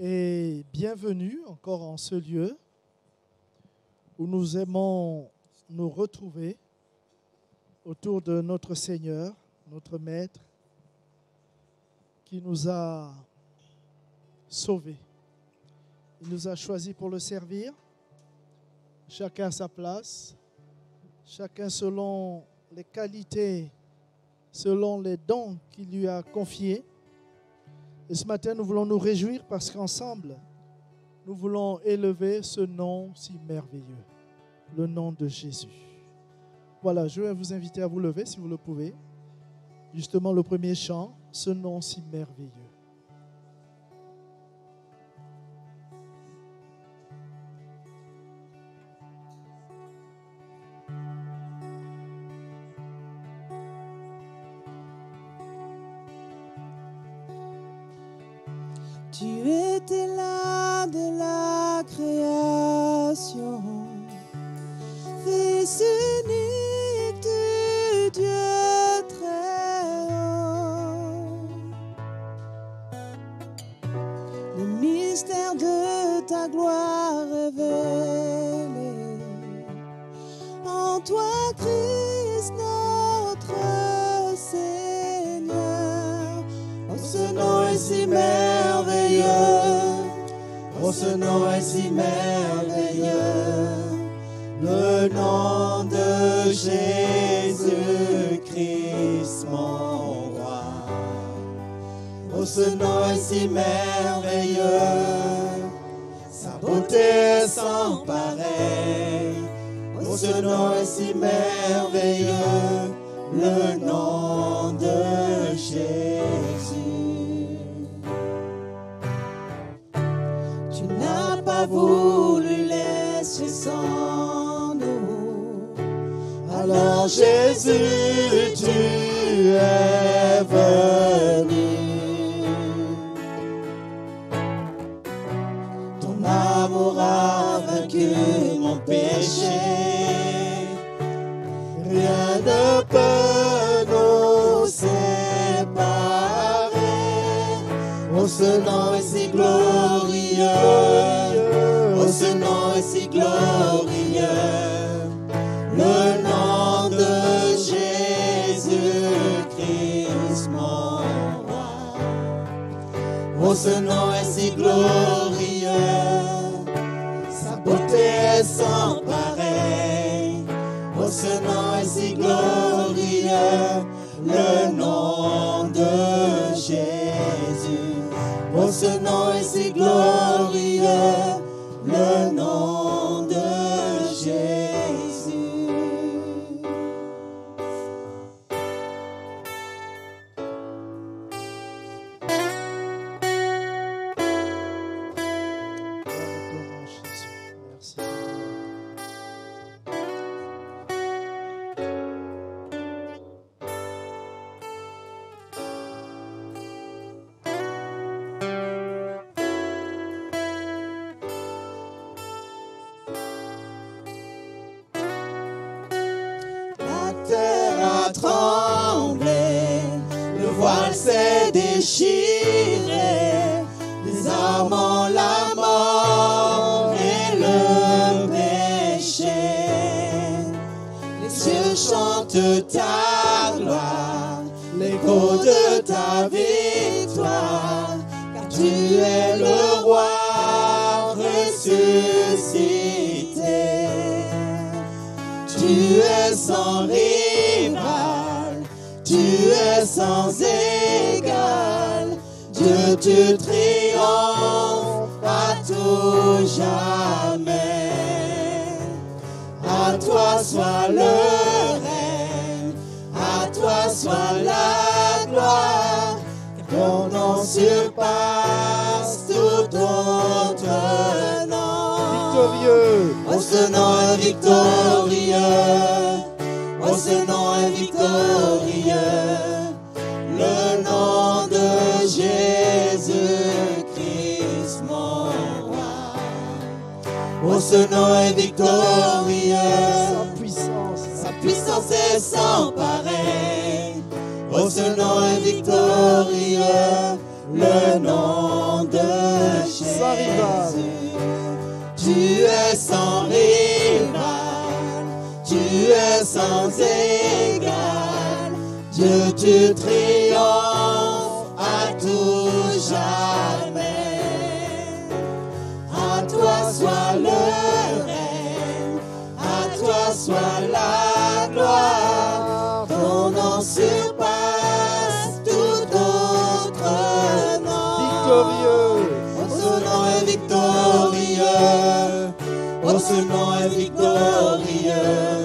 et bienvenue encore en ce lieu où nous aimons nous retrouver autour de notre Seigneur, notre Maître, qui nous a sauvés. Il nous a choisis pour le servir, chacun à sa place, chacun selon les qualités, selon les dons qu'il lui a confiés. Et ce matin, nous voulons nous réjouir parce qu'ensemble, nous voulons élever ce nom si merveilleux, le nom de Jésus. Voilà, je vais vous inviter à vous lever si vous le pouvez. Justement, le premier chant, ce nom si merveilleux. Tu étais là de la création, Fils unique du Dieu très haut. Le mystère de ta gloire révélé en toi, Christ notre Seigneur. Oh, ce nom est si merveilleux. Oh, ce nom est si merveilleux, le nom de Jésus-Christ, mon roi. Oh, ce nom est si merveilleux, sa beauté est sans pareil. Oh, ce nom est si merveilleux, le nom de Jésus. Tu n'as pas voulu laisser sans nous. Alors Jésus, tu es venu. Ton amour a vaincu mon péché. Rien ne peut nous séparer. Oh, ce nom est si glorieux. Oh, ce nom est si glorieux, le nom de Jésus-Christ, mon roi. Oh, ce nom est si glorieux, sa beauté est sans pareil. Oh, ce nom est si glorieux, le nom de Jésus. Oh, ce nom est si glorieux, le nom de Jésus. Merci. S'est déchiré, les armes ont la mort et le péché. Les cieux chantent ta gloire, l'écho de ta victoire, car tu es le roi ressuscité. Tu es sans rival, tu es sans égal, Dieu, tu triomphes à tout jamais. À toi soit le règne, à toi soit la gloire, ton nom surpasse tout autre nom. Victorieux. Oh, ce nom est victorieux. Oh, ce nom est victorieux, le nom de Jésus-Christ, mon roi. Oh, ce nom est victorieux, sa puissance est sans pareil. Oh, ce nom est victorieux, le nom de Jésus. sans rival. Tu es sans rival, tu es sans égal. Dieu, tu triomphes à tout jamais. À toi soit le règne, à toi soit la gloire. Ton nom surpasse tout autre nom. Victorieux. Oh, ce nom est victorieux. Oh, ce nom est victorieux.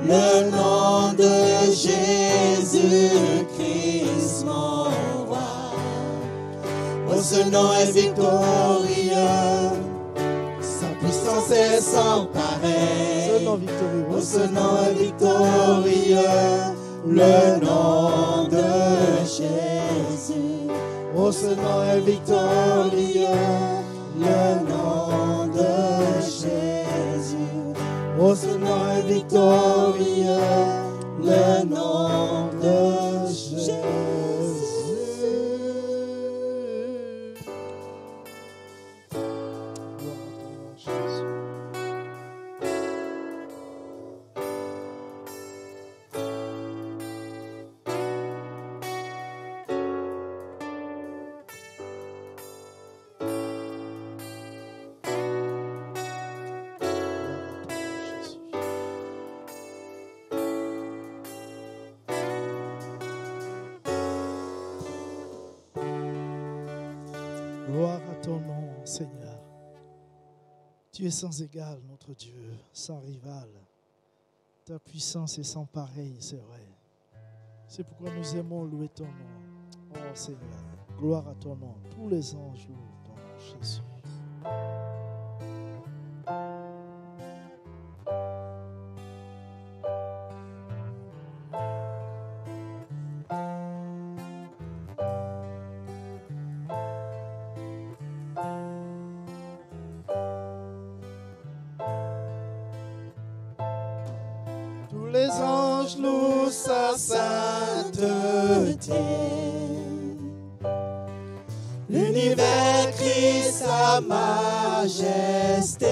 Le nom de Jésus-Christ, mon roi. Oh, ce nom est victorieux. Sa puissance est sans pareil. Ce nom victorieux. Oh, ce nom est victorieux. Le nom de Jésus. Oh, ce nom est victorieux. Le nom de Jésus. Oh, ce nom est victorieux. Le nom de Jésus. Gloire à ton nom, Seigneur. Tu es sans égal, notre Dieu, sans rival. Ta puissance est sans pareil, c'est vrai. C'est pourquoi nous aimons louer ton nom. Oh Seigneur, gloire à ton nom. Tous les anges louent ton nom, Jésus. Tous les anges louent sa sainteté. L'univers crie sa majesté.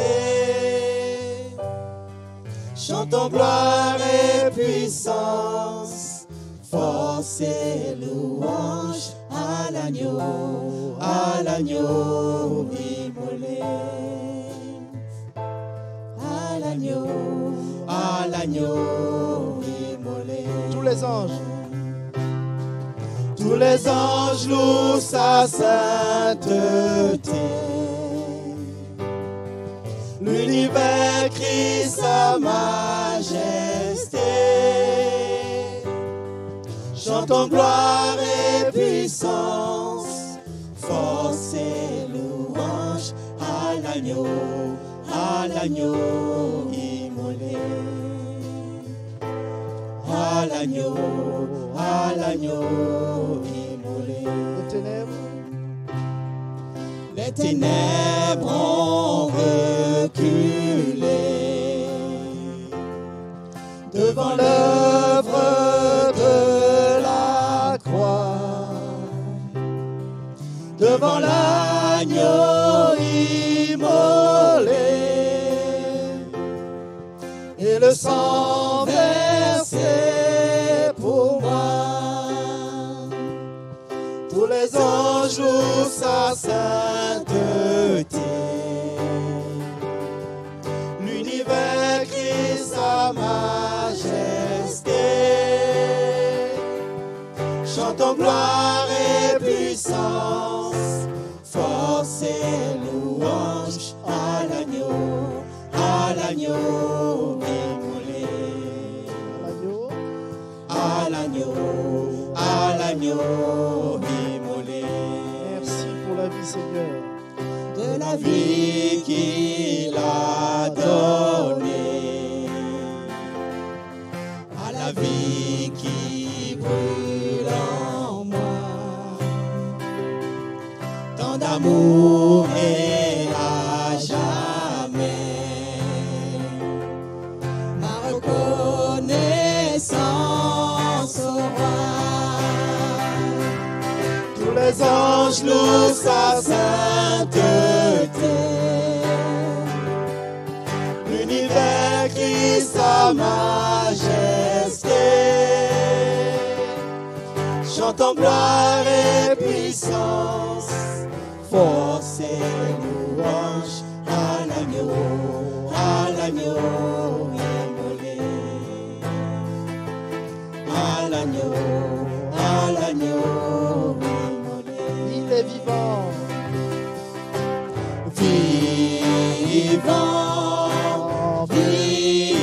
Chantons gloire et puissance, force et louange à l'agneau immolé. À l'agneau immolé. Tous les anges. Tous les anges louent sa sainteté. L'univers crie sa majesté. Chantons gloire et puissance, force et louange à l'agneau immolé. À l'agneau immolé. Les ténèbres ont reculé devant l'œuvre de la croix, devant l'agneau immolé et le sang versé pour moi. Tous les anges louent sa sainteté. L'univers crie sa majesté. Chantons gloire et puissance, force et louange à l'agneau immolé. À l'agneau immolé. Merci pour la vie, Seigneur. De la vie qu'il a donnée, à la vie qui brûle en moi. Tant d'amour et à jamais. Ma reconnaissance au roi. Tous les anges louent sa sainteté. L'univers crie sa majesté. Chantons gloire et puissance, force et louange à l'agneau immolé. À l'agneau immolé. Il est vivant. Vivant, vivant,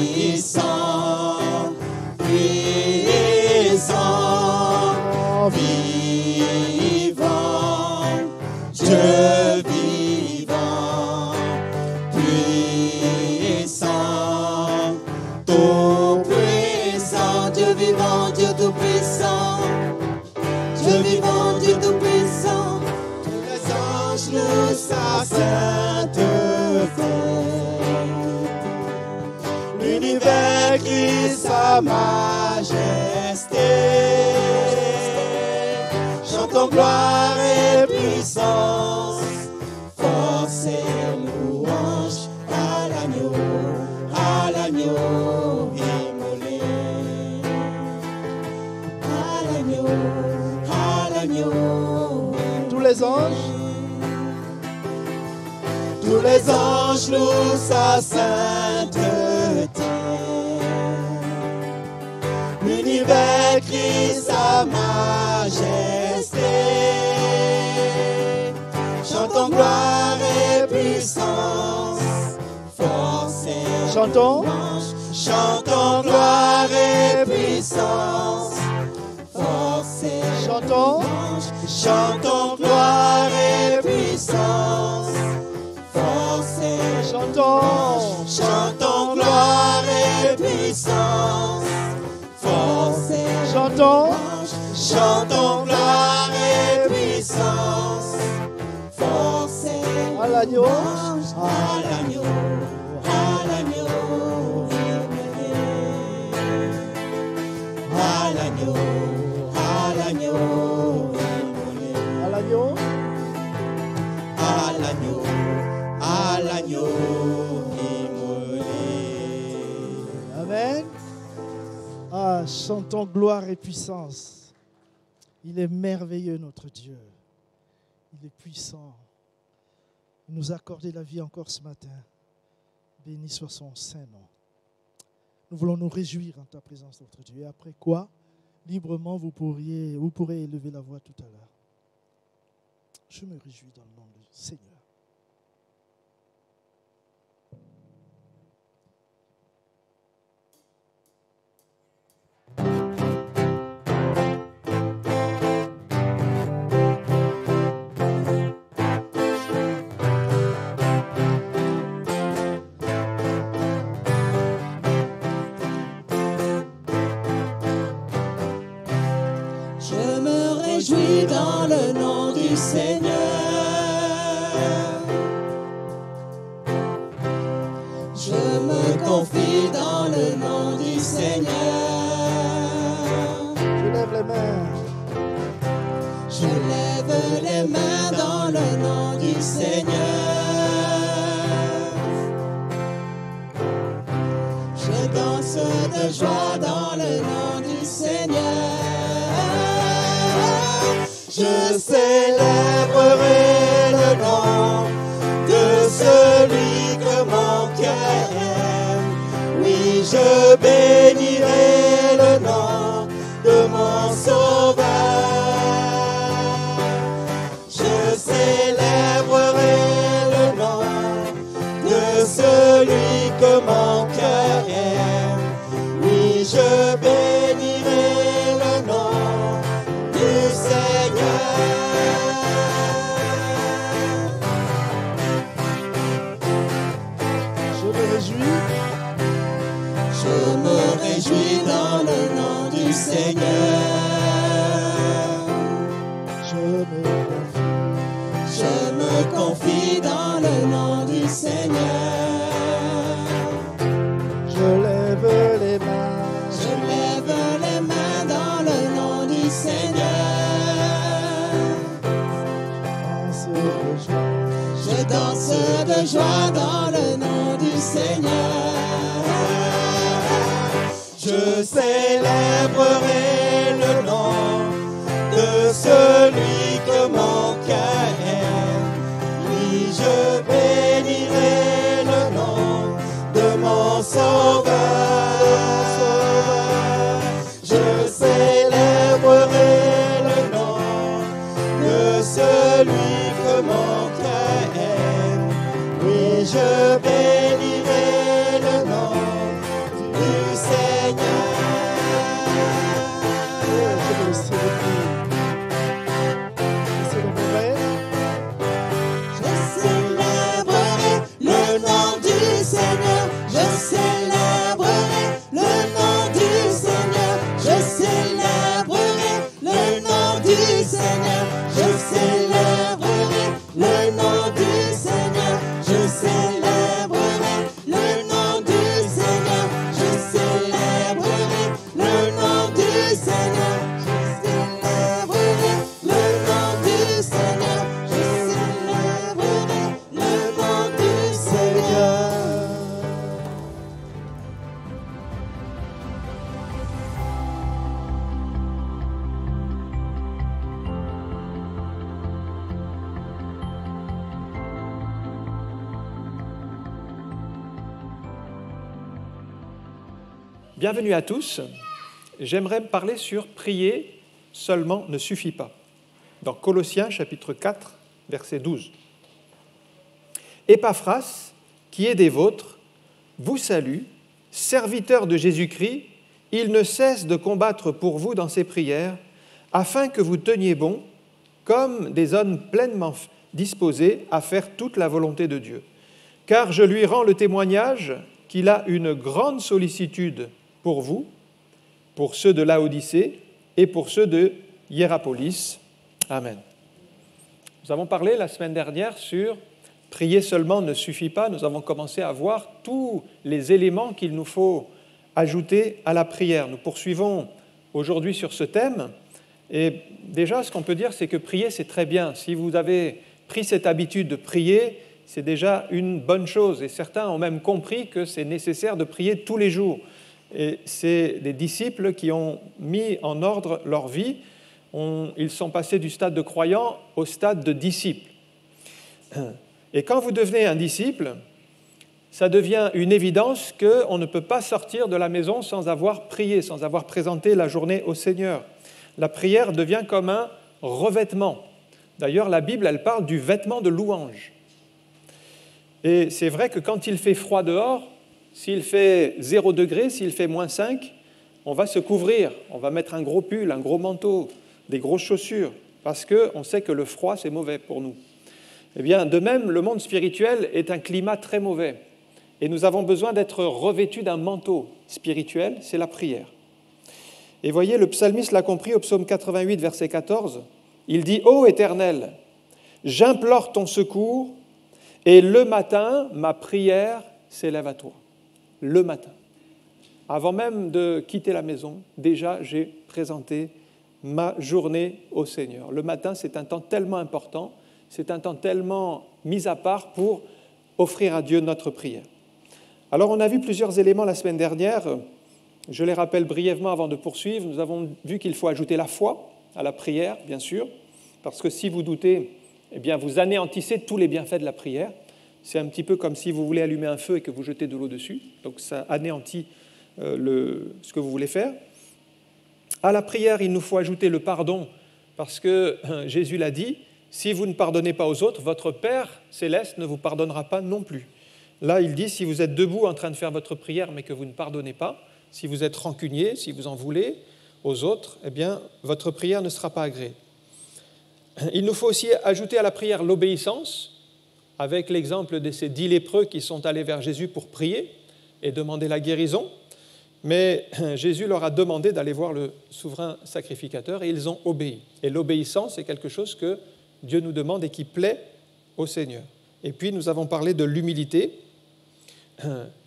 puissant, puissant, vivant, Dieu vivant, puissant, tout puissant, Dieu vivant, Dieu tout puissant, Dieu vivant, Dieu tout puissant. Louent sa sainteté. L'univers crie sa majesté. Chantons gloire et puissance, force et louange à l'agneau immolé. À l'agneau. Tous les anges. Tous les anges louent sa sainteté. L'univers crie sa majesté. Chantons gloire et puissance, force et Chantons. louange. Chantons gloire et puissance, force et Chantons. louange. Chantons gloire et puissance. Chantons. Chantons gloire et puissance, force et Chantons. chantons gloire et puissance, force et À l'agneau. à l'agneau immolé. À l'agneau immolé. À l'agneau. À l'agneau immolé. Amen. Ah, chantons gloire et puissance. Il est merveilleux, notre Dieu. Il est puissant. Il nous a accordé la vie encore ce matin. Béni soit son saint nom. Nous voulons nous réjouir en ta présence, notre Dieu. Et après quoi, librement, vous pourrez élever la voix tout à l'heure. Je me réjouis dans le nom du Seigneur. Je me réjouis dans le nom du Seigneur. Je me confie dans le nom du Seigneur. Je lève les mains. Je lève les mains dans le nom du Seigneur. Je danse de joie dans le nom du Seigneur. Je célébrerai le nom de celui que mon cœur aime. Oui, je bénirai le nom de mon Sauveur. Je célébrerai le nom de celui que mon cœur aime. Oui, je bénirai le nom du Seigneur. Je me réjouis. Je me réjouis dans le nom du Seigneur. Je me confie dans le nom du Seigneur. Je lève les mains. Je lève Je célébrerai le nom de celui que mon cœur aime. Oui, je bénirai le nom de mon Sauveur. Je célébrerai le nom de celui que mon cœur aime. Oui, je bénirai le nom du Seigneur. Je le célébrerai. Je célébrerai le nom du Seigneur. Je célébrerai le nom du Seigneur. Je célébrerai le nom du Seigneur. Je célébrerai le nom du Seigneur. Je célébrerai le nom du Seigneur. Je célébrerai le nom du Seigneur. Je célébrerai le nom du Seigneur. Je célébrerai le nom du Seigneur. Bienvenue à tous. J'aimerais parler sur « Prier seulement ne suffit pas » dans Colossiens chapitre 4, verset 12. « Épaphras, qui est des vôtres, vous salue, serviteur de Jésus-Christ, il ne cesse de combattre pour vous dans ses prières, afin que vous teniez bon, comme des hommes pleinement disposés à faire toute la volonté de Dieu. Car je lui rends le témoignage qu'il a une grande sollicitude pour vous, pour ceux de Laodicée et pour ceux de Hiérapolis. Amen. » Nous avons parlé la semaine dernière sur « Prier seulement ne suffit pas ». Nous avons commencé à voir tous les éléments qu'il nous faut ajouter à la prière. Nous poursuivons aujourd'hui sur ce thème. Et déjà, ce qu'on peut dire, c'est que prier, c'est très bien. Si vous avez pris cette habitude de prier, c'est déjà une bonne chose. Et certains ont même compris que c'est nécessaire de prier tous les jours. Et c'est des disciples qui ont mis en ordre leur vie. Ils sont passés du stade de croyants au stade de disciples. Et quand vous devenez un disciple, ça devient une évidence qu'on ne peut pas sortir de la maison sans avoir prié, sans avoir présenté la journée au Seigneur. La prière devient comme un revêtement. D'ailleurs, la Bible, elle parle du vêtement de louange. Et c'est vrai que quand il fait froid dehors, s'il fait 0 degré, s'il fait moins 5, on va se couvrir, on va mettre un gros pull, un gros manteau, des grosses chaussures, parce qu'on sait que le froid, c'est mauvais pour nous. Eh bien, de même, le monde spirituel est un climat très mauvais. Et nous avons besoin d'être revêtus d'un manteau spirituel, c'est la prière. Et voyez, le psalmiste l'a compris au psaume 88, verset 14. Il dit « Ô Éternel, j'implore ton secours, et le matin, ma prière s'élève à toi. » Le matin. Avant même de quitter la maison, déjà, j'ai présenté ma journée au Seigneur. Le matin, c'est un temps tellement important, c'est un temps tellement mis à part pour offrir à Dieu notre prière. Alors, on a vu plusieurs éléments la semaine dernière. Je les rappelle brièvement avant de poursuivre. Nous avons vu qu'il faut ajouter la foi à la prière, bien sûr, parce que si vous doutez, eh bien, vous anéantissez tous les bienfaits de la prière. C'est un petit peu comme si vous voulez allumer un feu et que vous jetez de l'eau dessus. Donc, ça anéantit ce que vous voulez faire. À la prière, il nous faut ajouter le pardon, parce que Jésus l'a dit, si vous ne pardonnez pas aux autres, votre Père céleste ne vous pardonnera pas non plus. Là, il dit, si vous êtes debout en train de faire votre prière, mais que vous ne pardonnez pas, si vous êtes rancunier, si vous en voulez aux autres, eh bien, votre prière ne sera pas agréée. Il nous faut aussi ajouter à la prière l'obéissance, avec l'exemple de ces 10 lépreux qui sont allés vers Jésus pour prier et demander la guérison. Mais Jésus leur a demandé d'aller voir le souverain sacrificateur et ils ont obéi. Et l'obéissance, c'est quelque chose que Dieu nous demande et qui plaît au Seigneur. Et puis, nous avons parlé de l'humilité,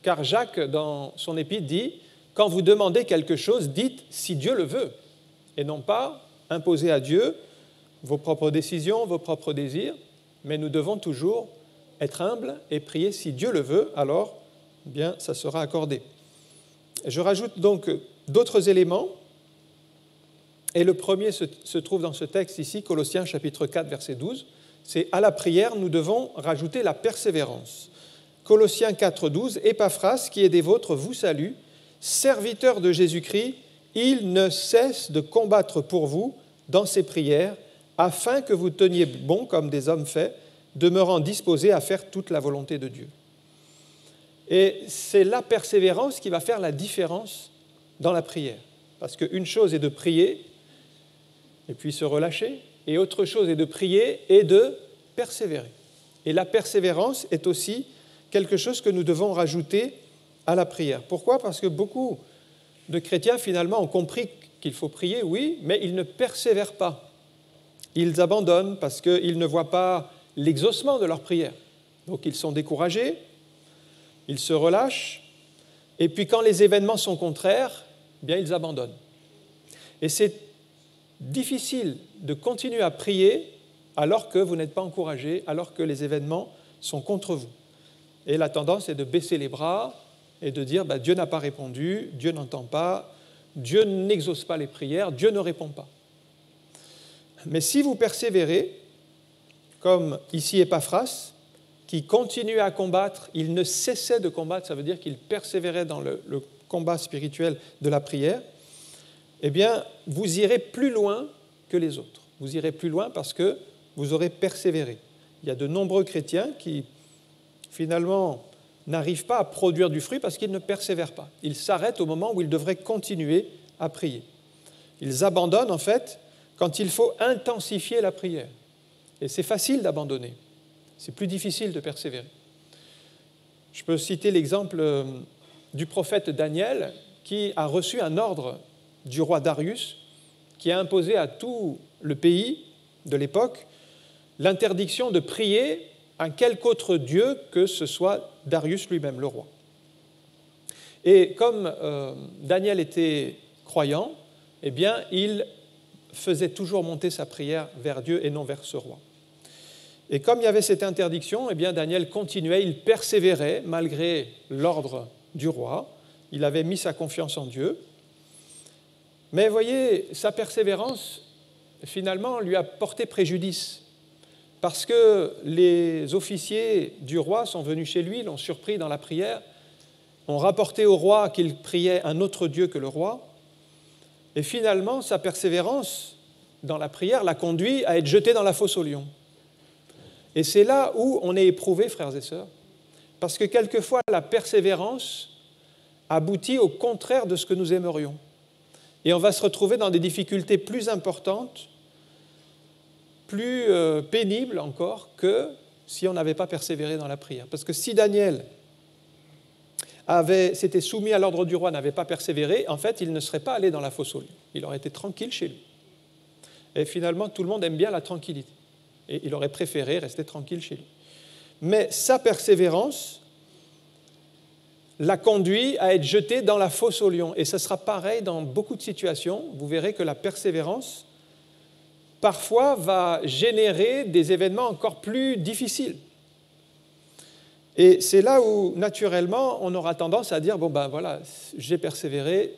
car Jacques, dans son épître, dit « Quand vous demandez quelque chose, dites « si Dieu le veut » et non pas imposer à Dieu vos propres décisions, vos propres désirs, mais nous devons toujours être humbles et prier « si Dieu le veut, alors bien, ça sera accordé ». Je rajoute donc d'autres éléments. Et le premier se trouve dans ce texte ici, Colossiens chapitre 4, verset 12. C'est « À la prière, nous devons rajouter la persévérance ». Colossiens 4, 12, « Épaphras, qui est des vôtres, vous salue. Serviteur de Jésus-Christ, il ne cesse de combattre pour vous dans ses prières, afin que vous teniez bon comme des hommes faits, demeurant disposés à faire toute la volonté de Dieu. » Et c'est la persévérance qui va faire la différence dans la prière. Parce qu'une chose est de prier et puis se relâcher, et autre chose est de prier et de persévérer. Et la persévérance est aussi quelque chose que nous devons rajouter à la prière. Pourquoi ? Parce que beaucoup de chrétiens, finalement, ont compris qu'il faut prier, oui, mais ils ne persévèrent pas. Ils abandonnent parce qu'ils ne voient pas l'exaucement de leur prière. Donc ils sont découragés, ils se relâchent, et puis quand les événements sont contraires, eh bien ils abandonnent. Et c'est difficile de continuer à prier alors que vous n'êtes pas encouragé, alors que les événements sont contre vous. Et la tendance est de baisser les bras et de dire Dieu n'a pas répondu, Dieu n'entend pas, Dieu n'exauce pas les prières, Dieu ne répond pas. Mais si vous persévérez, comme ici Épaphras, qui continuait à combattre, il ne cessait de combattre, ça veut dire qu'il persévérait dans le combat spirituel de la prière, eh bien, vous irez plus loin que les autres. Vous irez plus loin parce que vous aurez persévéré. Il y a de nombreux chrétiens qui, finalement, n'arrivent pas à produire du fruit parce qu'ils ne persévèrent pas. Ils s'arrêtent au moment où ils devraient continuer à prier. Ils abandonnent, en fait, quand il faut intensifier la prière. Et c'est facile d'abandonner. C'est plus difficile de persévérer. Je peux citer l'exemple du prophète Daniel qui a reçu un ordre du roi Darius qui a imposé à tout le pays de l'époque l'interdiction de prier à quelque autre dieu que ce soit Darius lui-même, le roi. Et comme Daniel était croyant, eh bien, il faisait toujours monter sa prière vers Dieu et non vers ce roi. Et comme il y avait cette interdiction, eh bien, Daniel continuait, il persévérait malgré l'ordre du roi. Il avait mis sa confiance en Dieu. Mais voyez, sa persévérance, finalement, lui a porté préjudice. Parce que les officiers du roi sont venus chez lui, l'ont surpris dans la prière, ont rapporté au roi qu'il priait un autre Dieu que le roi. Et finalement, sa persévérance dans la prière l'a conduit à être jeté dans la fosse aux lions. Et c'est là où on est éprouvé, frères et sœurs, parce que quelquefois la persévérance aboutit au contraire de ce que nous aimerions. Et on va se retrouver dans des difficultés plus importantes, plus pénibles encore, que si on n'avait pas persévéré dans la prière. Parce que si Daniel s'était soumis à l'ordre du roi, n'avait pas persévéré, en fait, il ne serait pas allé dans la fosse aux lions. Il aurait été tranquille chez lui. Et finalement, tout le monde aime bien la tranquillité. Et il aurait préféré rester tranquille chez lui. Mais sa persévérance l'a conduit à être jeté dans la fosse aux lions. Et ce sera pareil dans beaucoup de situations. Vous verrez que la persévérance, parfois, va générer des événements encore plus difficiles. Et c'est là où, naturellement, on aura tendance à dire « bon, ben voilà, j'ai persévéré,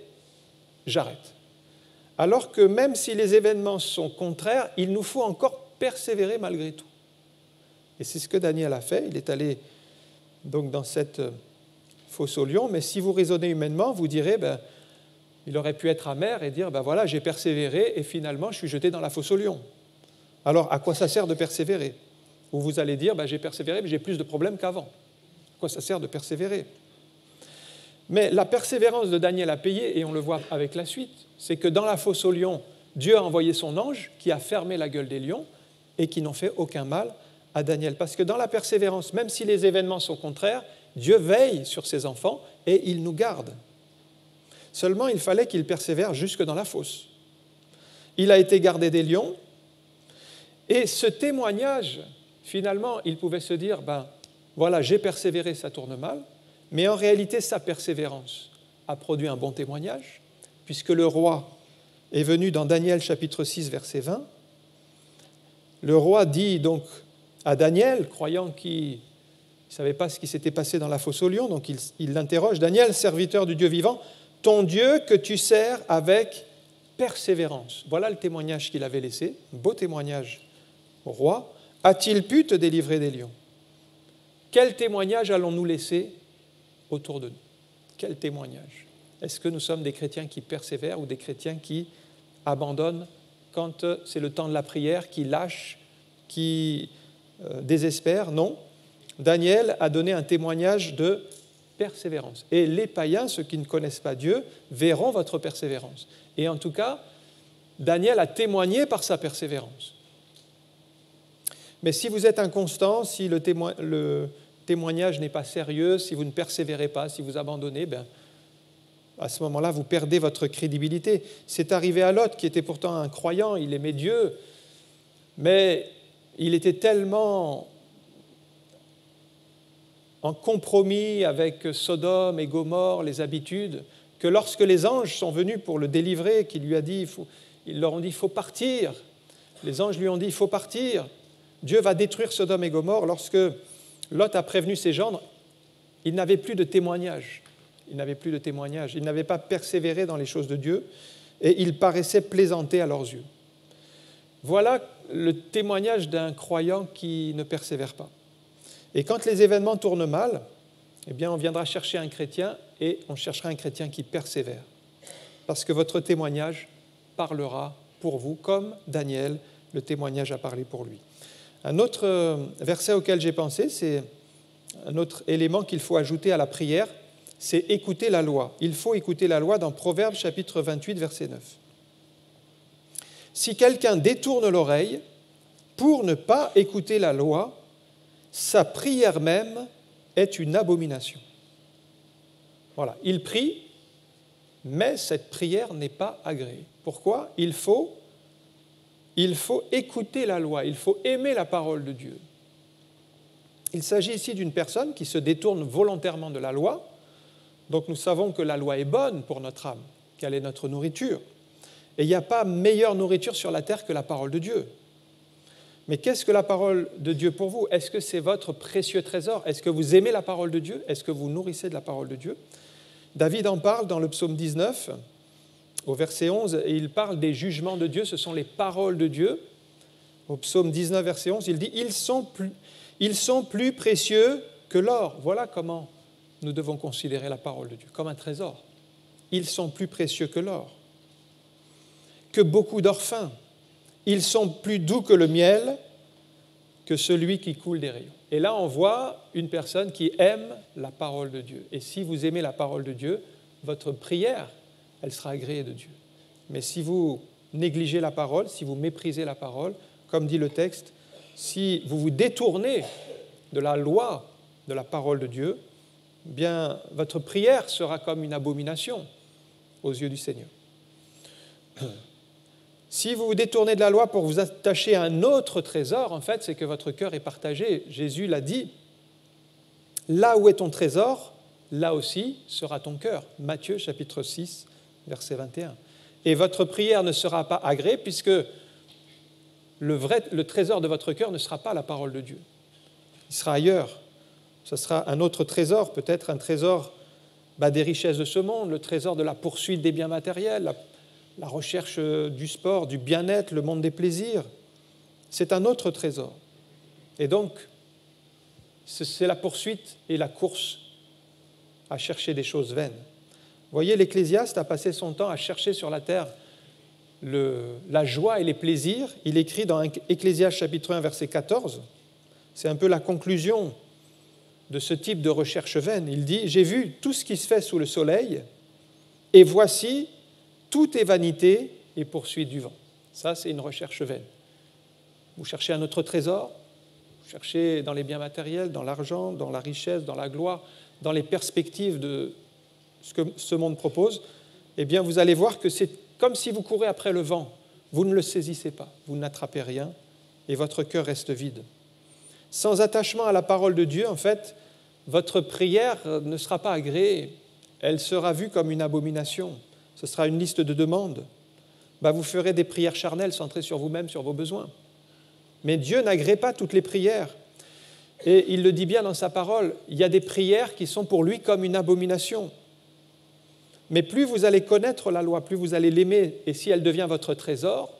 j'arrête ». Alors que même si les événements sont contraires, il nous faut encore persévérer malgré tout. Et c'est ce que Daniel a fait. Il est allé donc dans cette fosse aux lions. Mais si vous raisonnez humainement, vous direz, il aurait pu être amer et dire, voilà, j'ai persévéré et finalement, je suis jeté dans la fosse aux lions. Alors, à quoi ça sert de persévérer ? Ou vous allez dire, j'ai persévéré, mais j'ai plus de problèmes qu'avant. À quoi ça sert de persévérer ? Mais la persévérance de Daniel a payé, et on le voit avec la suite, c'est que dans la fosse aux lions, Dieu a envoyé son ange qui a fermé la gueule des lions et qui n'ont fait aucun mal à Daniel. Parce que dans la persévérance, même si les événements sont contraires, Dieu veille sur ses enfants et il nous garde. Seulement, il fallait qu'il persévère jusque dans la fosse. Il a été gardé des lions et ce témoignage, finalement, il pouvait se dire, voilà, j'ai persévéré, ça tourne mal, mais en réalité, sa persévérance a produit un bon témoignage, puisque le roi est venu dans Daniel chapitre 6, verset 20. Le roi dit donc à Daniel, croyant qu'il ne savait pas ce qui s'était passé dans la fosse aux lions, donc il l'interroge, « Daniel, serviteur du Dieu vivant, ton Dieu que tu sers avec persévérance. Voilà le témoignage qu'il avait laissé, un beau témoignage au roi. A-t-il pu te délivrer des lions? Quel témoignage allons-nous laisser autour de nous? Quel témoignage? Est-ce que nous sommes des chrétiens qui persévèrent ou des chrétiens qui abandonnent quand c'est le temps de la prière, qui lâchent, qui désespèrent? Non. Daniel a donné un témoignage de persévérance. Et les païens, ceux qui ne connaissent pas Dieu, verront votre persévérance. Et en tout cas, Daniel a témoigné par sa persévérance. Mais si vous êtes inconstant, si le témoignage n'est pas sérieux, si vous ne persévérez pas, si vous abandonnez, à ce moment-là, vous perdez votre crédibilité. C'est arrivé à Lot, qui était pourtant un croyant, il aimait Dieu, mais il était tellement en compromis avec Sodome et Gomorrhe, les habitudes, que lorsque les anges sont venus pour le délivrer, ils leur ont dit « il faut partir », les anges lui ont dit « il faut partir », Dieu va détruire Sodome et Gomorrhe. Lorsque Lot a prévenu ses gendres, il n'avait plus de témoignage. Il n'avait pas persévéré dans les choses de Dieu et il paraissait plaisanter à leurs yeux. Voilà le témoignage d'un croyant qui ne persévère pas. Et quand les événements tournent mal, eh bien, on viendra chercher un chrétien et on cherchera un chrétien qui persévère. Parce que votre témoignage parlera pour vous, comme Daniel, le témoignage a parlé pour lui. Un autre verset auquel j'ai pensé, c'est un autre élément qu'il faut ajouter à la prière, c'est écouter la loi. Il faut écouter la loi dans Proverbes chapitre 28, verset 9. Si quelqu'un détourne l'oreille pour ne pas écouter la loi, sa prière même est une abomination. Voilà, il prie, mais cette prière n'est pas agréée. Pourquoi ? Il faut écouter la loi, il faut aimer la parole de Dieu. Il s'agit ici d'une personne qui se détourne volontairement de la loi, donc nous savons que la loi est bonne pour notre âme, qu'elle est notre nourriture. Et il n'y a pas meilleure nourriture sur la terre que la parole de Dieu. Mais qu'est-ce que la parole de Dieu pour vous ? Est-ce que c'est votre précieux trésor ? Est-ce que vous aimez la parole de Dieu ? Est-ce que vous nourrissez de la parole de Dieu ? David en parle dans le psaume 19, au verset 11, et il parle des jugements de Dieu, ce sont les paroles de Dieu. Au psaume 19, verset 11, il dit « Ils sont plus précieux que l'or ». Voilà comment nous devons considérer la parole de Dieu, comme un trésor. Ils sont plus précieux que l'or, que beaucoup d'or fin. Ils sont plus doux que le miel, que celui qui coule des rayons. Et là, on voit une personne qui aime la parole de Dieu. Et si vous aimez la parole de Dieu, votre prière, elle sera agréée de Dieu. Mais si vous négligez la parole, si vous méprisez la parole, comme dit le texte, si vous vous détournez de la loi, de la parole de Dieu, bien, votre prière sera comme une abomination aux yeux du Seigneur. Si vous vous détournez de la loi pour vous attacher à un autre trésor, en fait, c'est que votre cœur est partagé. Jésus l'a dit. Là où est ton trésor, là aussi sera ton cœur. Matthieu chapitre 6, verset 21. Et votre prière ne sera pas agréée puisque le trésor de votre cœur ne sera pas la parole de Dieu. Il sera ailleurs. Ce sera un autre trésor, peut-être un trésor des richesses de ce monde, le trésor de la poursuite des biens matériels, la recherche du sport, du bien-être, le monde des plaisirs. C'est un autre trésor. Et donc, c'est la poursuite et la course à chercher des choses vaines. Vous voyez, l'Ecclésiaste a passé son temps à chercher sur la terre la joie et les plaisirs. Il écrit dans Ecclésiaste chapitre 1, verset 14, c'est un peu la conclusion de ce type de recherche vaine. Il dit « J'ai vu tout ce qui se fait sous le soleil, et voici, tout est vanité et poursuite du vent. » Ça, c'est une recherche vaine. Vous cherchez un autre trésor, vous cherchez dans les biens matériels, dans l'argent, dans la richesse, dans la gloire, dans les perspectives de ce que ce monde propose, eh bien, vous allez voir que c'est comme si vous courez après le vent. Vous ne le saisissez pas, vous n'attrapez rien, et votre cœur reste vide. Sans attachement à la parole de Dieu, en fait, votre prière ne sera pas agréée, elle sera vue comme une abomination. Ce sera une liste de demandes. Vous ferez des prières charnelles centrées sur vous-même, sur vos besoins. Mais Dieu n'agrée pas toutes les prières. Et il le dit bien dans sa parole, il y a des prières qui sont pour lui comme une abomination. Mais plus vous allez connaître la loi, plus vous allez l'aimer, et si elle devient votre trésor,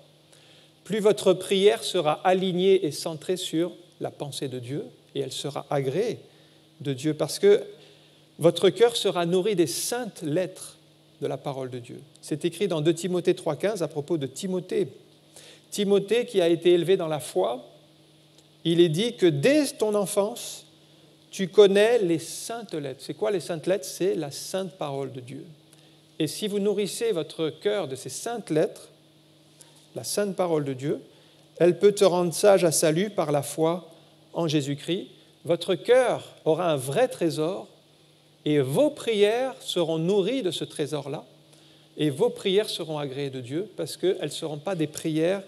plus votre prière sera alignée et centrée sur la pensée de Dieu, et elle sera agréée de Dieu, parce que votre cœur sera nourri des saintes lettres de la parole de Dieu. C'est écrit dans 2 Timothée 3,15 à propos de Timothée. Timothée, qui a été élevé dans la foi, il est dit que dès ton enfance, tu connais les saintes lettres. C'est quoi les saintes lettres? C'est la sainte parole de Dieu. Et si vous nourrissez votre cœur de ces saintes lettres, la sainte parole de Dieu, elle peut te rendre sage à salut par la foi en Jésus-Christ. Votre cœur aura un vrai trésor et vos prières seront nourries de ce trésor-là et vos prières seront agréées de Dieu parce qu'elles ne seront pas des prières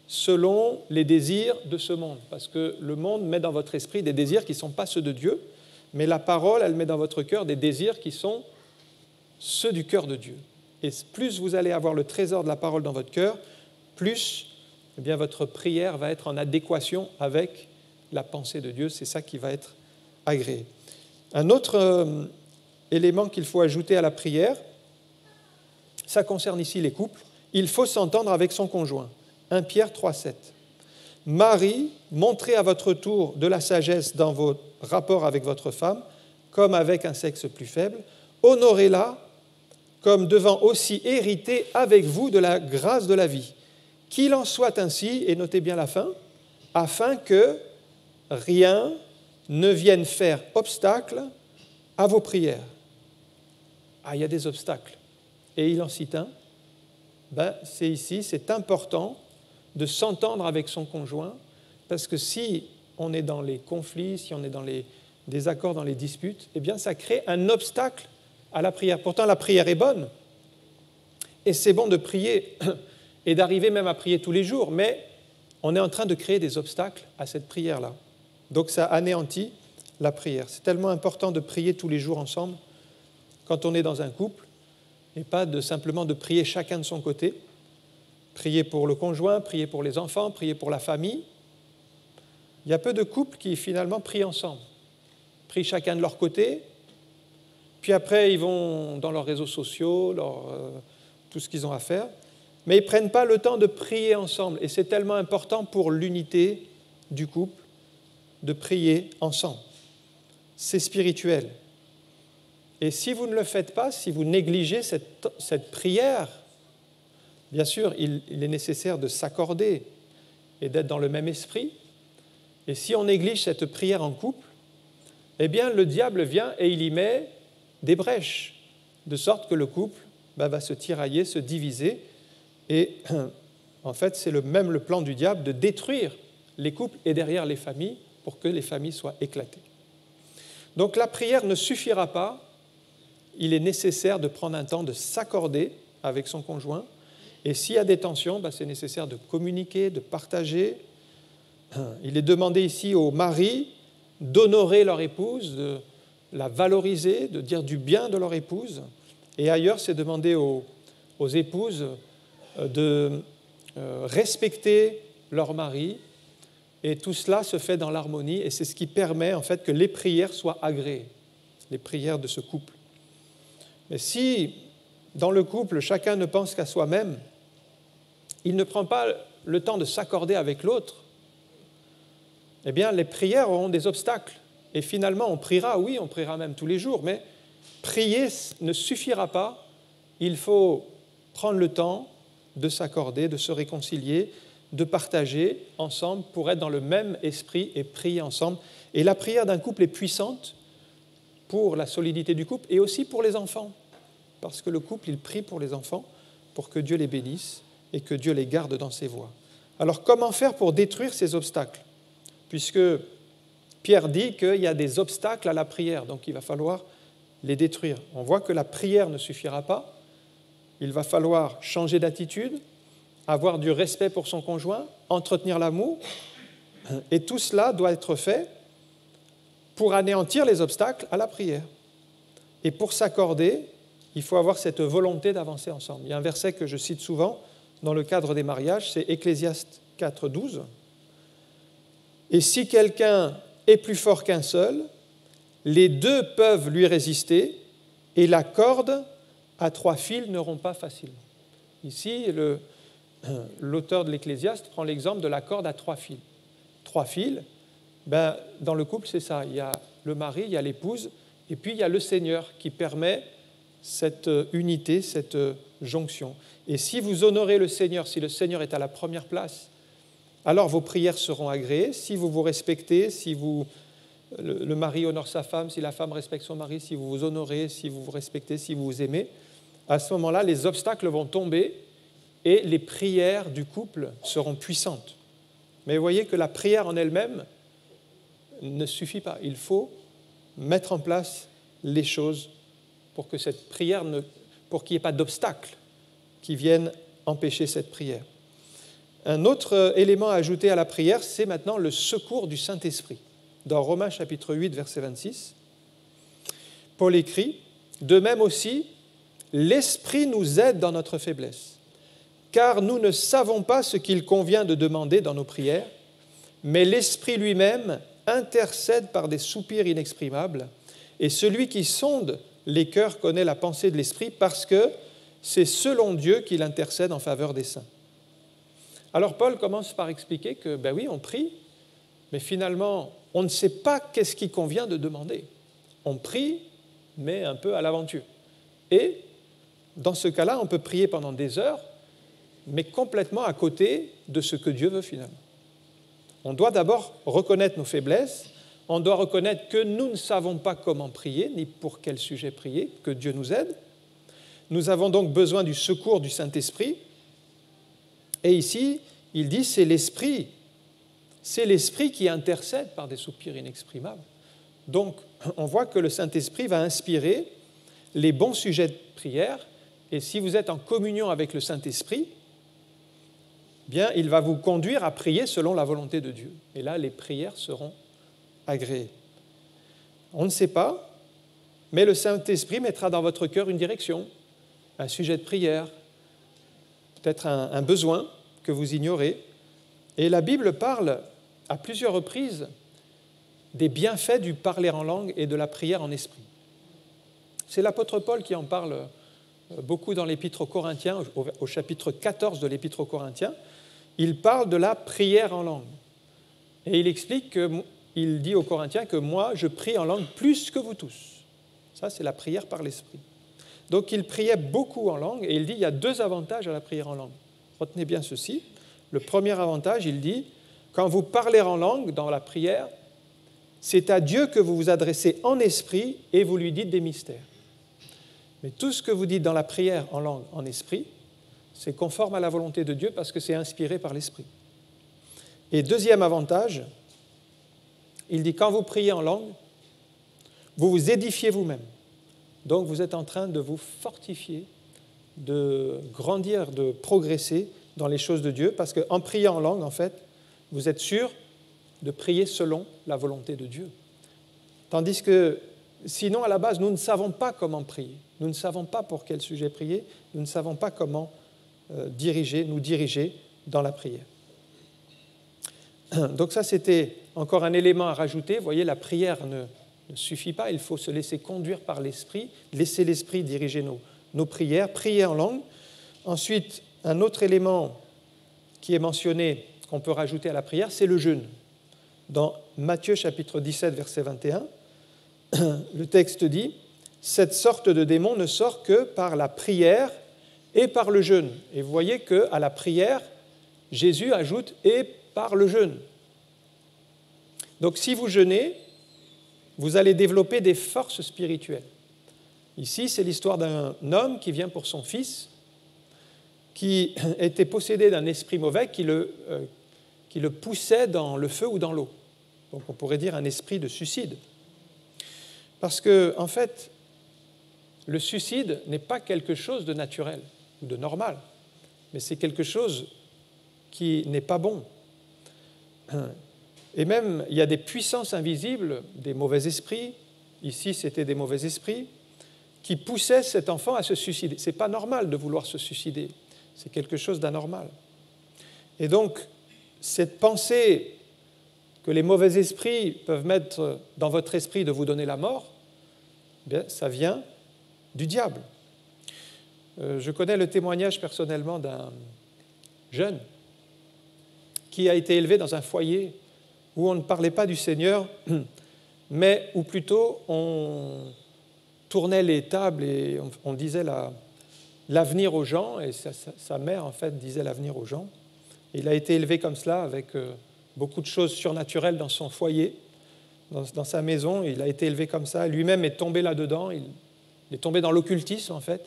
selon les désirs de ce monde. Parce que le monde met dans votre esprit des désirs qui ne sont pas ceux de Dieu, mais la parole, elle met dans votre cœur des désirs qui sont ceux du cœur de Dieu. Et plus vous allez avoir le trésor de la parole dans votre cœur, plus eh bien, votre prière va être en adéquation avec la pensée de Dieu. C'est ça qui va être agréé. Un autre élément qu'il faut ajouter à la prière, ça concerne ici les couples. Il faut s'entendre avec son conjoint. 1 Pierre 3,7. Marie, montrez à votre tour de la sagesse dans vos rapports avec votre femme, comme avec un sexe plus faible. Honorez-la comme devant aussi hériter avec vous de la grâce de la vie. Qu'il en soit ainsi, et notez bien la fin, afin que rien ne vienne faire obstacle à vos prières. Ah, il y a des obstacles. Et il en cite un. C'est ici, c'est important de s'entendre avec son conjoint, parce que si on est dans les conflits, si on est dans les désaccords, dans les disputes, eh bien ça crée un obstacle à la prière. Pourtant, la prière est bonne, et c'est bon de prier, et d'arriver même à prier tous les jours, mais on est en train de créer des obstacles à cette prière-là. Donc ça anéantit la prière. C'est tellement important de prier tous les jours ensemble quand on est dans un couple, et pas simplement de prier chacun de son côté. Prier pour le conjoint, prier pour les enfants, prier pour la famille. Il y a peu de couples qui finalement prient ensemble. Prient chacun de leur côté, puis après ils vont dans leurs réseaux sociaux, tout ce qu'ils ont à faire, mais ils ne prennent pas le temps de prier ensemble. Et c'est tellement important pour l'unité du couple de prier ensemble. C'est spirituel. Et si vous ne le faites pas, si vous négligez cette prière, bien sûr, il est nécessaire de s'accorder et d'être dans le même esprit. Et si on néglige cette prière en couple, eh bien, le diable vient et il y met des brèches, de sorte que le couple va se tirailler, se diviser. Et en fait, c'est même le plan du diable de détruire les couples et derrière les familles pour que les familles soient éclatées. Donc la prière ne suffira pas. Il est nécessaire de prendre un temps de s'accorder avec son conjoint. Et s'il y a des tensions, c'est nécessaire de communiquer, de partager. Il est demandé ici aux maris d'honorer leur épouse, de la valoriser, de dire du bien de leur épouse. Et ailleurs, c'est demandé aux épouses de respecter leur mari. Et tout cela se fait dans l'harmonie. Et c'est ce qui permet en fait que les prières soient agréées, les prières de ce couple. Mais si, dans le couple, chacun ne pense qu'à soi-même, il ne prend pas le temps de s'accorder avec l'autre, eh bien, les prières auront des obstacles. Et finalement, on priera, oui, on priera même tous les jours, mais prier ne suffira pas. Il faut prendre le temps de s'accorder, de se réconcilier, de partager ensemble pour être dans le même esprit et prier ensemble. Et la prière d'un couple est puissante pour la solidité du couple et aussi pour les enfants. Parce que le couple, il prie pour les enfants, pour que Dieu les bénisse et que Dieu les garde dans ses voies. Alors, comment faire pour détruire ces obstacles? Puisque Pierre dit qu'il y a des obstacles à la prière, donc il va falloir les détruire. On voit que la prière ne suffira pas. Il va falloir changer d'attitude, avoir du respect pour son conjoint, entretenir l'amour. Et tout cela doit être fait pour anéantir les obstacles à la prière. Et pour s'accorder, il faut avoir cette volonté d'avancer ensemble. Il y a un verset que je cite souvent dans le cadre des mariages, c'est Ecclésiaste 4, 12. « Et si quelqu'un est plus fort qu'un seul, les deux peuvent lui résister, et la corde à 3 fils ne rompt pas facilement. Ici, l'auteur de l'Ecclésiaste prend l'exemple de la corde à 3 fils. 3 fils, dans le couple, c'est ça. Il y a le mari, il y a l'épouse, et puis il y a le Seigneur qui permet cette unité, cette jonction. Et si vous honorez le Seigneur, si le Seigneur est à la première place, alors vos prières seront agréées. Si vous vous respectez, si le mari honore sa femme, si la femme respecte son mari, si vous vous honorez, si vous vous respectez, si vous vous aimez, à ce moment-là, les obstacles vont tomber et les prières du couple seront puissantes. Mais vous voyez que la prière en elle-même ne suffit pas. Il faut mettre en place les choses pour que cette prière pour qu'il n'y ait pas d'obstacles qui viennent empêcher cette prière. Un autre élément à ajouter à la prière, c'est maintenant le secours du Saint-Esprit. Dans Romains chapitre 8, verset 26, Paul écrit « De même aussi, l'Esprit nous aide dans notre faiblesse, car nous ne savons pas ce qu'il convient de demander dans nos prières, mais l'Esprit lui-même intercède par des soupirs inexprimables, et celui qui sonde les cœurs connaît la pensée de l'Esprit, parce que c'est selon Dieu qu'il intercède en faveur des saints. » Alors Paul commence par expliquer que, oui, on prie, mais finalement, on ne sait pas qu'est-ce qu'il convient de demander. On prie, mais un peu à l'aventure. Et dans ce cas-là, on peut prier pendant des heures, mais complètement à côté de ce que Dieu veut finalement. On doit d'abord reconnaître nos faiblesses, on doit reconnaître que nous ne savons pas comment prier, ni pour quel sujet prier, que Dieu nous aide. Nous avons donc besoin du secours du Saint-Esprit. Et ici, il dit, c'est l'Esprit qui intercède par des soupirs inexprimables. Donc, on voit que le Saint-Esprit va inspirer les bons sujets de prière, et si vous êtes en communion avec le Saint-Esprit, bien, il va vous conduire à prier selon la volonté de Dieu. Et là, les prières seront agréées. On ne sait pas, mais le Saint-Esprit mettra dans votre cœur une direction, un sujet de prière, peut-être un besoin que vous ignorez. Et la Bible parle à plusieurs reprises des bienfaits du parler en langue et de la prière en esprit. C'est l'apôtre Paul qui en parle beaucoup dans l'Épître aux Corinthiens, au chapitre 14 de l'Épître aux Corinthiens. Il parle de la prière en langue. Et il explique il dit aux Corinthiens que moi, je prie en langue plus que vous tous. Ça, c'est la prière par l'esprit. Donc, il priait beaucoup en langue, et il dit il y a 2 avantages à la prière en langue. Retenez bien ceci. Le premier avantage, il dit, quand vous parlez en langue dans la prière, c'est à Dieu que vous vous adressez en esprit et vous lui dites des mystères. Mais tout ce que vous dites dans la prière en langue, en esprit, c'est conforme à la volonté de Dieu parce que c'est inspiré par l'esprit. Et deuxième avantage, il dit, quand vous priez en langue, vous vous édifiez vous-même. Donc vous êtes en train de vous fortifier, de grandir, de progresser dans les choses de Dieu, parce qu'en priant en langue, en fait, vous êtes sûr de prier selon la volonté de Dieu. Tandis que, sinon, à la base, nous ne savons pas comment prier. Nous ne savons pas pour quel sujet prier. Nous ne savons pas comment nous diriger dans la prière. Donc ça, c'était encore un élément à rajouter. Vous voyez, la prière ne suffit pas. Il faut se laisser conduire par l'Esprit, laisser l'Esprit diriger nos prières, prier en langue. Ensuite, un autre élément qui est mentionné, qu'on peut rajouter à la prière, c'est le jeûne. Dans Matthieu chapitre 17, verset 21, le texte dit « Cette sorte de démon ne sort que par la prière et par le jeûne. » Et vous voyez qu'à la prière, Jésus ajoute « et par le jeûne ». Donc si vous jeûnez, vous allez développer des forces spirituelles. Ici, c'est l'histoire d'un homme qui vient pour son fils, qui était possédé d'un esprit mauvais qui le poussait dans le feu ou dans l'eau. Donc on pourrait dire un esprit de suicide. Parce que, en fait, le suicide n'est pas quelque chose de naturel ou de normal, mais c'est quelque chose qui n'est pas bon. Et même, il y a des puissances invisibles, des mauvais esprits, ici c'était des mauvais esprits, qui poussaient cet enfant à se suicider. Ce n'est pas normal de vouloir se suicider, c'est quelque chose d'anormal. Et donc, cette pensée que les mauvais esprits peuvent mettre dans votre esprit de vous donner la mort, bien, ça vient du diable. Je connais le témoignage personnellement d'un jeune qui a été élevé dans un foyer où on ne parlait pas du Seigneur, mais où plutôt on tournait les tables et on disait l'avenir aux gens, et sa mère en fait disait l'avenir aux gens. Et il a été élevé comme cela, avec beaucoup de choses surnaturelles dans son foyer, dans sa maison. Il a été élevé comme ça, lui-même est tombé là-dedans, il est tombé dans l'occultisme en fait.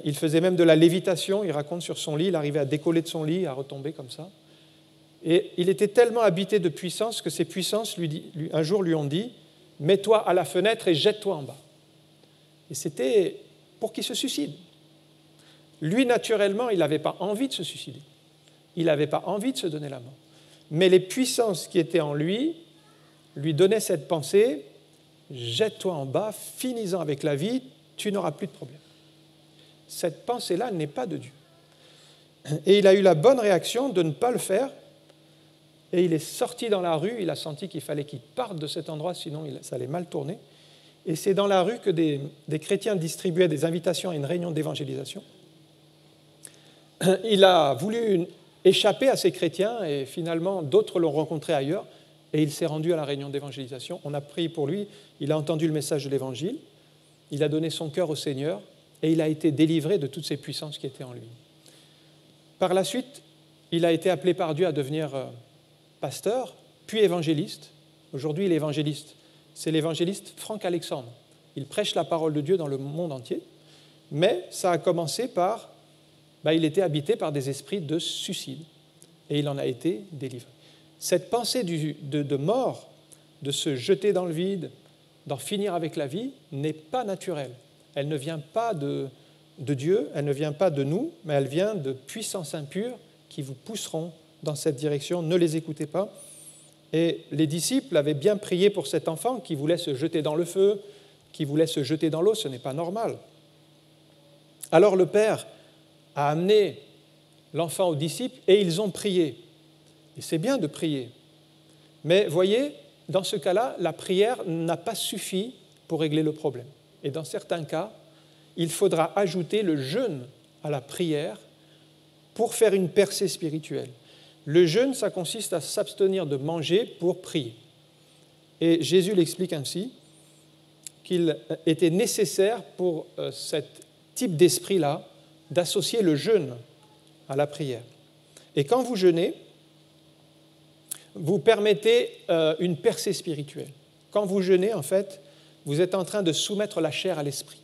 Il faisait même de la lévitation, il raconte sur son lit, il arrivait à décoller de son lit, à retomber comme ça. Et il était tellement habité de puissance que ces puissances, un jour, lui ont dit « Mets-toi à la fenêtre et jette-toi en bas ». Et c'était pour qu'il se suicide. Lui, naturellement, il n'avait pas envie de se suicider. Il n'avait pas envie de se donner la mort. Mais les puissances qui étaient en lui donnaient cette pensée « Jette-toi en bas, finis-en avec la vie, tu n'auras plus de problème ». Cette pensée-là n'est pas de Dieu. Et il a eu la bonne réaction de ne pas le faire. Et il est sorti dans la rue, il a senti qu'il fallait qu'il parte de cet endroit, sinon ça allait mal tourner. Et c'est dans la rue que des chrétiens distribuaient des invitations à une réunion d'évangélisation. Il a voulu échapper à ces chrétiens et finalement d'autres l'ont rencontré ailleurs et il s'est rendu à la réunion d'évangélisation. On a prié pour lui, il a entendu le message de l'Évangile, il a donné son cœur au Seigneur et il a été délivré de toutes ces puissances qui étaient en lui. Par la suite, il a été appelé par Dieu à devenir pasteur, puis évangéliste. Aujourd'hui, il est évangéliste. C'est l'évangéliste Franck Alexandre. Il prêche la parole de Dieu dans le monde entier, mais ça a commencé par... il était habité par des esprits de suicide et il en a été délivré. Cette pensée de mort, de se jeter dans le vide, d'en finir avec la vie, n'est pas naturelle. Elle ne vient pas de Dieu, elle ne vient pas de nous, mais elle vient de puissances impures qui vous pousseront dans cette direction. Ne les écoutez pas. Et les disciples avaient bien prié pour cet enfant qui voulait se jeter dans le feu, qui voulait se jeter dans l'eau, ce n'est pas normal. Alors le Père a amené l'enfant aux disciples et ils ont prié. Et c'est bien de prier. Mais voyez, dans ce cas-là, la prière n'a pas suffi pour régler le problème. Et dans certains cas, il faudra ajouter le jeûne à la prière pour faire une percée spirituelle. Le jeûne, ça consiste à s'abstenir de manger pour prier. Et Jésus l'explique ainsi, qu'il était nécessaire pour ce type d'esprit-là d'associer le jeûne à la prière. Et quand vous jeûnez, vous permettez une percée spirituelle. Quand vous jeûnez, en fait, vous êtes en train de soumettre la chair à l'esprit.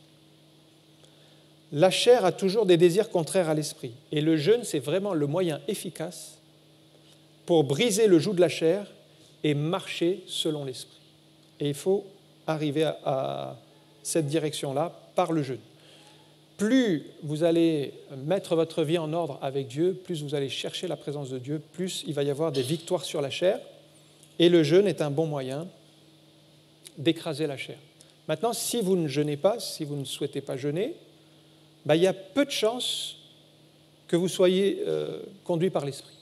La chair a toujours des désirs contraires à l'esprit. Et le jeûne, c'est vraiment le moyen efficace pour briser le joug de la chair et marcher selon l'esprit. Et il faut arriver à cette direction-là par le jeûne. Plus vous allez mettre votre vie en ordre avec Dieu, plus vous allez chercher la présence de Dieu, plus il va y avoir des victoires sur la chair. Et le jeûne est un bon moyen d'écraser la chair. Maintenant, si vous ne jeûnez pas, si vous ne souhaitez pas jeûner, il y a peu de chances que vous soyez conduit par l'esprit.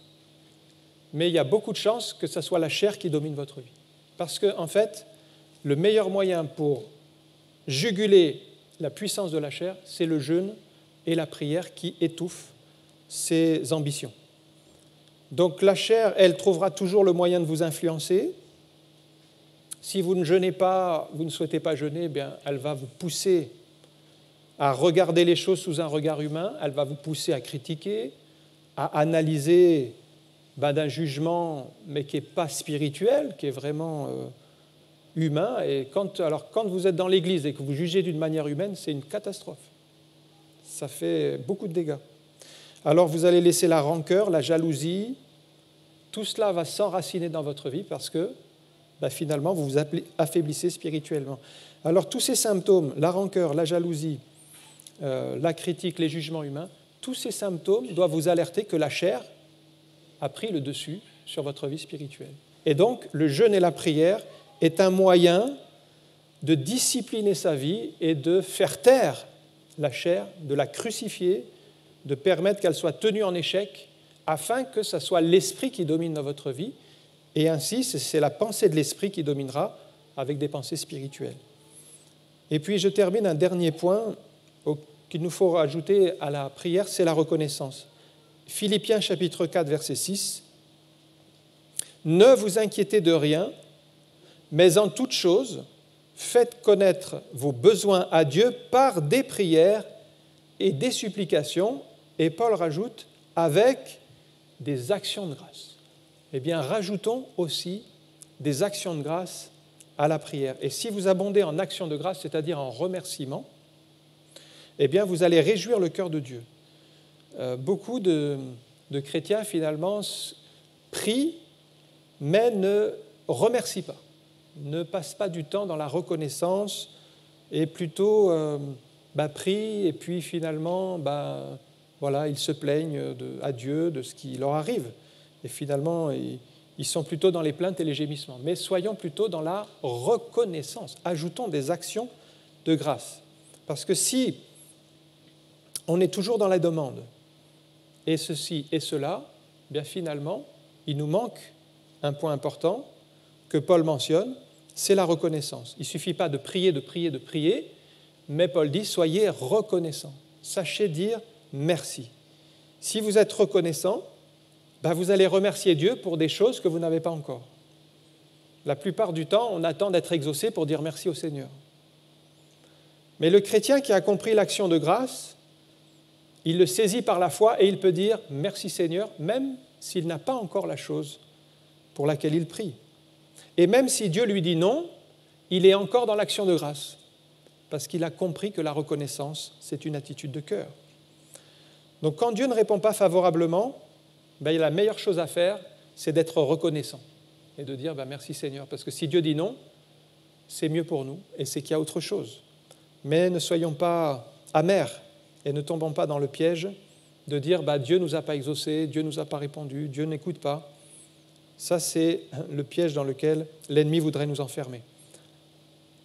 Mais il y a beaucoup de chances que ce soit la chair qui domine votre vie. Parce que, en fait, le meilleur moyen pour juguler la puissance de la chair, c'est le jeûne et la prière qui étouffent ses ambitions. Donc la chair, elle trouvera toujours le moyen de vous influencer. Si vous ne jeûnez pas, vous ne souhaitez pas jeûner, elle va vous pousser à regarder les choses sous un regard humain, elle va vous pousser à critiquer, à analyser d'un jugement, mais qui n'est pas spirituel, qui est vraiment humain. Et quand vous êtes dans l'Église et que vous jugez d'une manière humaine, c'est une catastrophe. Ça fait beaucoup de dégâts. Alors vous allez laisser la rancœur, la jalousie, tout cela va s'enraciner dans votre vie parce que finalement vous vous affaiblissez spirituellement. Alors tous ces symptômes, la rancœur, la jalousie, la critique, les jugements humains, tous ces symptômes doivent vous alerter que la chair a pris le dessus sur votre vie spirituelle. Et donc, le jeûne et la prière est un moyen de discipliner sa vie et de faire taire la chair, de la crucifier, de permettre qu'elle soit tenue en échec, afin que ce soit l'esprit qui domine dans votre vie. Et ainsi, c'est la pensée de l'esprit qui dominera avec des pensées spirituelles. Et puis, je termine un dernier point qu'il nous faut rajouter à la prière, c'est la reconnaissance. Philippiens chapitre 4, verset 6. « Ne vous inquiétez de rien, mais en toute chose, faites connaître vos besoins à Dieu par des prières et des supplications. » Et Paul rajoute « avec des actions de grâce ». Eh bien, rajoutons aussi des actions de grâce à la prière. Et si vous abondez en actions de grâce, c'est-à-dire en remerciements, eh bien, vous allez réjouir le cœur de Dieu. Beaucoup de chrétiens, finalement, prient, mais ne remercient pas, ne passent pas du temps dans la reconnaissance et plutôt prient et puis finalement, voilà, ils se plaignent à Dieu de ce qui leur arrive. Et finalement, ils sont plutôt dans les plaintes et les gémissements. Mais soyons plutôt dans la reconnaissance. Ajoutons des actions de grâce. Parce que si on est toujours dans la demande, et ceci et cela, bien finalement, il nous manque un point important que Paul mentionne, c'est la reconnaissance. Il ne suffit pas de prier, mais Paul dit, soyez reconnaissants. Sachez dire merci. Si vous êtes reconnaissant, vous allez remercier Dieu pour des choses que vous n'avez pas encore. La plupart du temps, on attend d'être exaucé pour dire merci au Seigneur. Mais le chrétien qui a compris l'action de grâce, il le saisit par la foi et il peut dire « Merci Seigneur », même s'il n'a pas encore la chose pour laquelle il prie. Et même si Dieu lui dit non, il est encore dans l'action de grâce, parce qu'il a compris que la reconnaissance, c'est une attitude de cœur. Donc quand Dieu ne répond pas favorablement, la meilleure chose à faire, c'est d'être reconnaissant et de dire « Merci Seigneur », parce que si Dieu dit non, c'est mieux pour nous et c'est qu'il y a autre chose. Mais ne soyons pas amers et ne tombons pas dans le piège de dire Dieu ne nous a pas exaucés, Dieu ne nous a pas répondu, Dieu n'écoute pas. Ça, c'est le piège dans lequel l'ennemi voudrait nous enfermer.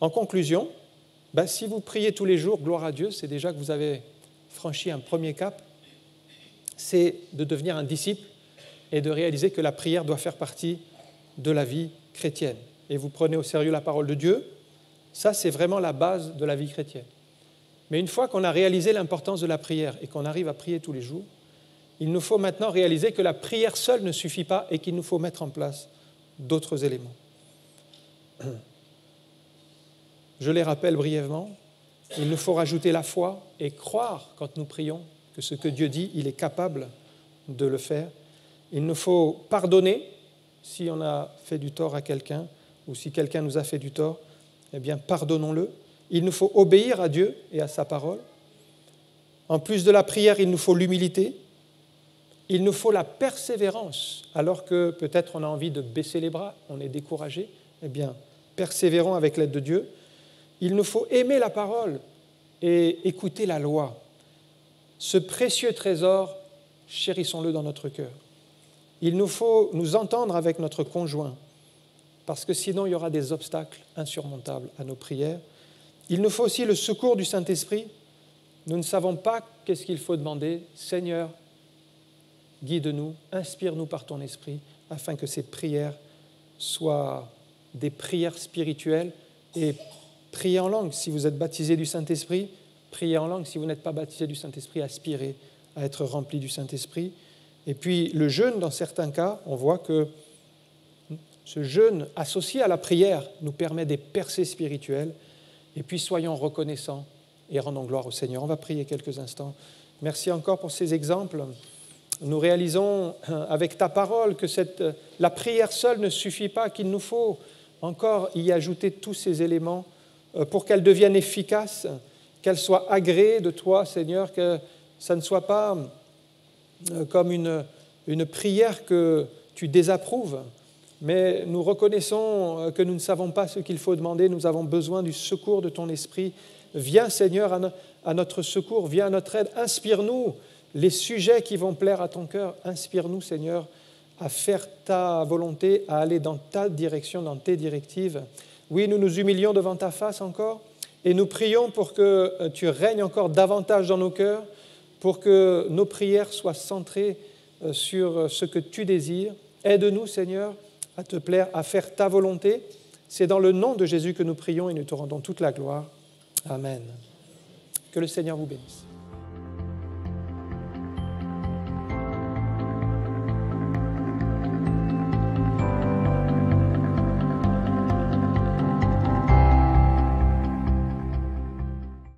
En conclusion, si vous priez tous les jours, gloire à Dieu, c'est déjà que vous avez franchi un premier cap, c'est de devenir un disciple et de réaliser que la prière doit faire partie de la vie chrétienne. Et vous prenez au sérieux la parole de Dieu, ça c'est vraiment la base de la vie chrétienne. Mais une fois qu'on a réalisé l'importance de la prière et qu'on arrive à prier tous les jours, il nous faut maintenant réaliser que la prière seule ne suffit pas et qu'il nous faut mettre en place d'autres éléments. Je les rappelle brièvement, il nous faut rajouter la foi et croire quand nous prions que ce que Dieu dit, il est capable de le faire. Il nous faut pardonner si on a fait du tort à quelqu'un ou si quelqu'un nous a fait du tort, eh bien pardonnons-le. Il nous faut obéir à Dieu et à sa parole. En plus de la prière, il nous faut l'humilité. Il nous faut la persévérance. Alors que peut-être on a envie de baisser les bras, on est découragé, eh bien persévérons avec l'aide de Dieu. Il nous faut aimer la parole et écouter la loi. Ce précieux trésor, chérissons-le dans notre cœur. Il nous faut nous entendre avec notre conjoint, parce que sinon il y aura des obstacles insurmontables à nos prières. Il nous faut aussi le secours du Saint-Esprit. Nous ne savons pas qu'est-ce qu'il faut demander. Seigneur, guide-nous, inspire-nous par ton esprit, afin que ces prières soient des prières spirituelles. Et priez en langue. Si vous êtes baptisé du Saint-Esprit, priez en langue. Si vous n'êtes pas baptisé du Saint-Esprit, aspirez à être rempli du Saint-Esprit. Et puis le jeûne, dans certains cas, on voit que ce jeûne associé à la prière nous permet des percées spirituelles. Et puis soyons reconnaissants et rendons gloire au Seigneur. On va prier quelques instants. Merci encore pour ces exemples. Nous réalisons avec ta parole que la prière seule ne suffit pas, qu'il nous faut encore y ajouter tous ces éléments pour qu'elle devienne efficace, qu'elle soit agréée de toi, Seigneur, que ça ne soit pas comme une prière que tu désapprouves, mais nous reconnaissons que nous ne savons pas ce qu'il faut demander, nous avons besoin du secours de ton esprit. Viens, Seigneur, à notre secours, viens à notre aide, inspire-nous les sujets qui vont plaire à ton cœur, inspire-nous, Seigneur, à faire ta volonté, à aller dans ta direction, dans tes directives. Oui, nous nous humilions devant ta face encore et nous prions pour que tu règnes encore davantage dans nos cœurs, pour que nos prières soient centrées sur ce que tu désires. Aide-nous, Seigneur, à te plaire, à faire ta volonté. C'est dans le nom de Jésus que nous prions et nous te rendons toute la gloire. Amen. Que le Seigneur vous bénisse.